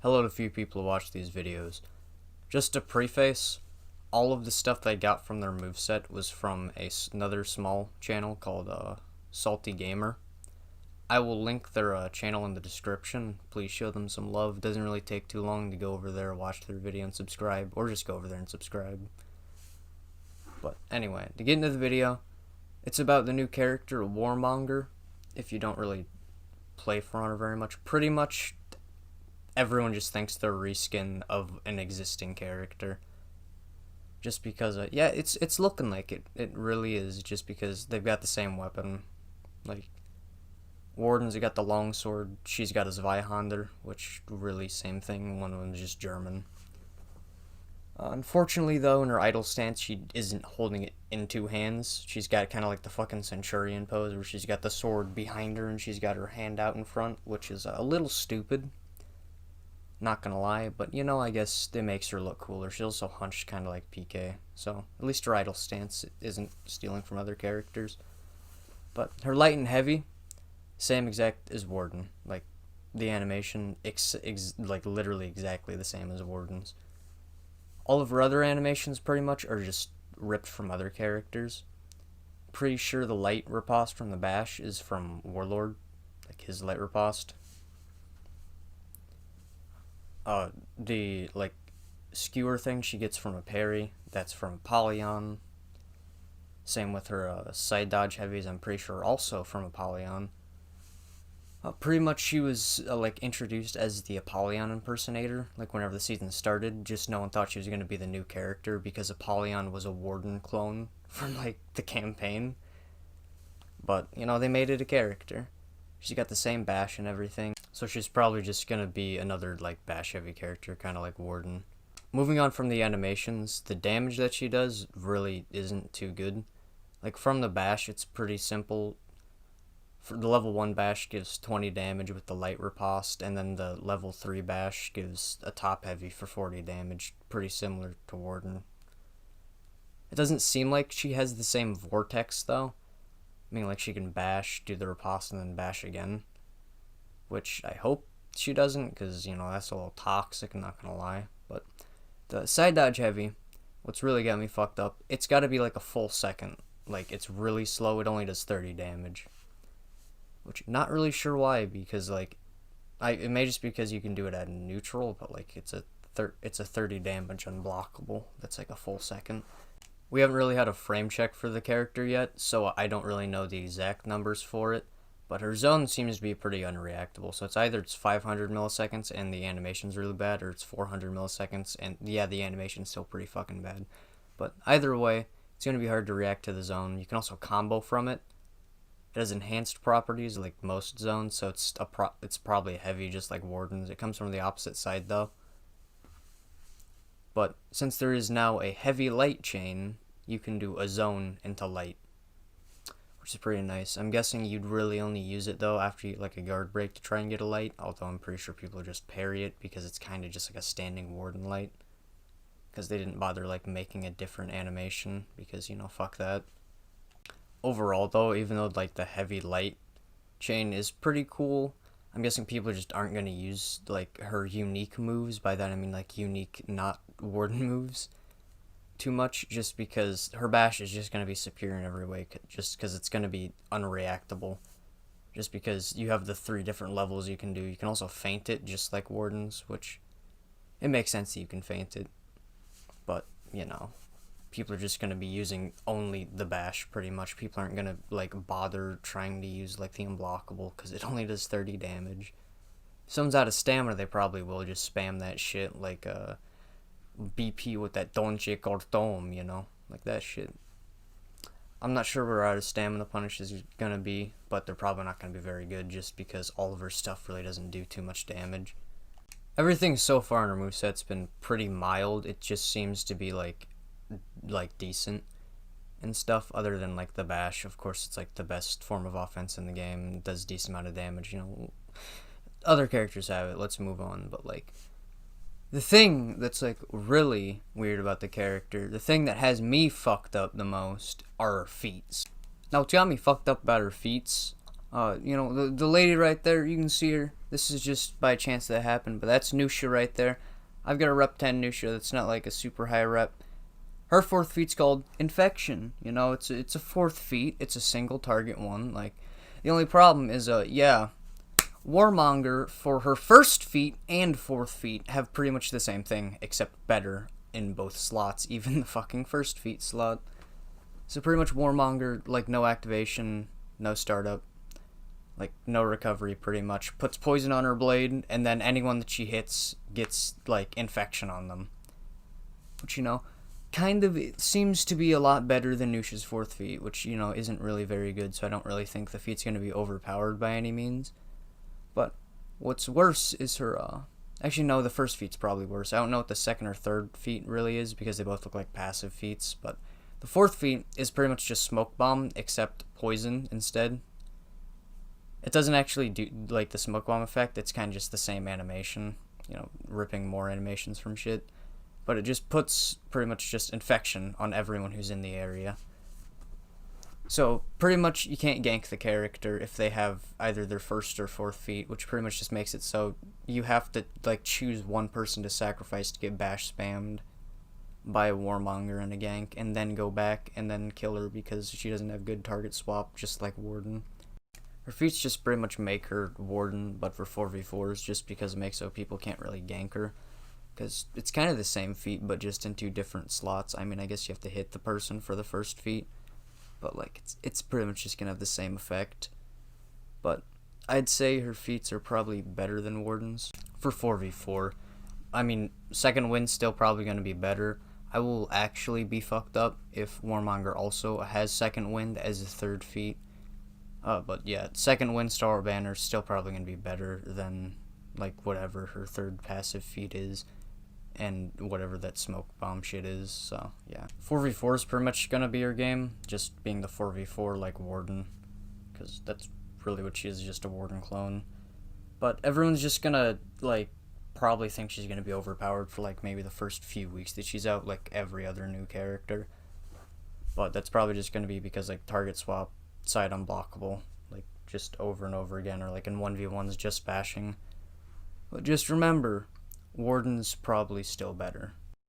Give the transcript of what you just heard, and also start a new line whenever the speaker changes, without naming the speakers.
Hello to few people who watch these videos. Just to preface, all of the stuff they got from their moveset was from another small channel called Salty Gamer. I will link their channel in the description. Please show them some love. It doesn't really take too long to go over there, watch their video, and subscribe. Or just go over there and subscribe. But anyway, to get into the video, it's about the new character, Warmonger. If you don't really play For Honor very much, pretty much everyone just thinks they're a reskin of an existing character. Just because, yeah, it's looking like it. It really is, just because they've got the same weapon. Like, Warden's got the longsword, she's got his Zweihander, which really same thing, one of them's just German. Unfortunately, though, in her idle stance, she isn't holding it in two hands. She's got kind of like the fucking Centurion pose, where she's got the sword behind her and she's got her hand out in front, which is a little stupid. Not gonna lie, but you know, I guess it makes her look cooler. She's also hunched kind of like PK, so at least her idle stance isn't stealing from other characters. But her light and heavy, same exact as Warden. Like, the animation, like literally exactly the same as Warden's. All of her other animations pretty much are just ripped from other characters. Pretty sure the light riposte from the bash is from Warlord, like his light riposte. The like skewer thing she gets from a parry, that's from Apollyon. Same with her side dodge heavies, I'm pretty sure also from Apollyon. Pretty much she was like introduced as the Apollyon impersonator, like whenever the season started. Just no one thought she was going to be the new character because Apollyon was a Warden clone from like the campaign. But you know, they made it a character. She's got the same bash and everything, so she's probably just gonna be another like bash heavy character, kind of like Warden. Moving on from the animations, the damage that she does really isn't too good. Like, from the bash, it's pretty simple. For the level 1 bash gives 20 damage with the light riposte, and then the level 3 bash gives a top heavy for 40 damage, pretty similar to Warden. It doesn't seem like she has the same vortex though. I mean, like, she can bash, do the riposte, and then bash again. Which I hope she doesn't, because, you know, that's a little toxic, I'm not gonna lie. But the side dodge heavy, what's really got me fucked up, it's gotta be like a full second. Like, it's really slow, it only does 30 damage. Which, not really sure why, because, like, it may just be because you can do it at neutral, but, like, it's a 30 damage unblockable. That's, like, a full second. We haven't really had a frame check for the character yet, so I don't really know the exact numbers for it, but her zone seems to be pretty unreactable, so it's either it's 500 milliseconds and the animation's really bad, or it's 400 milliseconds, and yeah, the animation's still pretty fucking bad. But either way, it's going to be hard to react to the zone. You can also combo from it. It has enhanced properties like most zones, so it's probably heavy just like Warden's. It comes from the opposite side though. But since there is now a heavy light chain, you can do a zone into light, which is pretty nice. I'm guessing you'd really only use it though after you like a guard break to try and get a light, although I'm pretty sure people just parry it because it's kind of just like a standing Warden light, because they didn't bother like making a different animation, because, you know, fuck that. Overall though, even though like the heavy light chain is pretty cool, I'm guessing people just aren't going to use like her unique moves. By that I mean like unique, not Warden moves, too much, just because her bash is just going to be superior in every way, just because it's going to be unreactable, just because you have the 3 different levels you can do. You can also feint it just like Warden's, which it makes sense that you can feint it, but you know, people are just going to be using only the bash pretty much. People aren't going to like bother trying to use like the unblockable because it only does 30 damage. If someone's out of stamina, they probably will just spam that shit like BP with that Donche Cortom, you know, like that shit. I'm not sure where out of stamina punishes is going to be, but they're probably not going to be very good just because all of her stuff really doesn't do too much damage. Everything so far in her moveset's been pretty mild. It just seems to be like decent and stuff, other than like the bash. Of course, it's like the best form of offense in the game. It does decent amount of damage, you know. Other characters have it, let's move on. But like, the thing that's like really weird about the character, the thing that has me fucked up the most, are her feats. Now, what got me fucked up about her feats, you know, the lady right there, you can see her, This is just by chance that happened, but that's Nusha right there. I've got a rep 10 Nusha that's not like a super high rep. Her fourth feat's called Infection. You know, it's a fourth feat. It's a single target one. Like, the only problem is, Warmonger for her first feat and fourth feat have pretty much the same thing, except better in both slots, even the fucking first feat slot. So pretty much Warmonger, like, no activation, no startup, like, no recovery pretty much. Puts poison on her blade, and then anyone that she hits gets, like, infection on them. Which, you know, kind of it seems to be a lot better than Nusha's fourth feat, which, you know, isn't really very good, so I don't really think the feat's going to be overpowered by any means. But what's worse is her, actually, no, the first feat's probably worse. I don't know what the second or third feat really is, because they both look like passive feats, but the fourth feat is pretty much just Smoke Bomb, except poison instead. It doesn't actually do, like, the Smoke Bomb effect, it's kind of just the same animation, you know, ripping more animations from shit. But it just puts pretty much just infection on everyone who's in the area. So, pretty much you can't gank the character if they have either their first or fourth feat, which pretty much just makes it so you have to, like, choose one person to sacrifice to get bash spammed by a Warmonger and a gank, and then go back and then kill her because she doesn't have good target swap, just like Warden. Her feats just pretty much make her Warden, but for 4v4s, just because it makes so people can't really gank her. Because it's kind of the same feat, but just in two different slots. I mean, I guess you have to hit the person for the first feat, but, like, it's pretty much just gonna have the same effect. But I'd say her feats are probably better than Warden's for 4v4. I mean, second wind's still probably gonna be better. I will actually be fucked up if Warmonger also has second wind as a third feat. But yeah, second wind Star Banner is still probably gonna be better than, like, whatever her third passive feat is, and whatever that Smoke Bomb shit is. So yeah, 4v4 is pretty much gonna be her game, just being the 4v4 like Warden, because that's really what she is, just a Warden clone. But everyone's just gonna, like, probably think she's gonna be overpowered for, like, maybe the first few weeks that she's out, like every other new character. But that's probably just gonna be because, like, target swap, side unblockable, like, just over and over again, or like in 1v1s just bashing. But just remember, Warden's probably still better.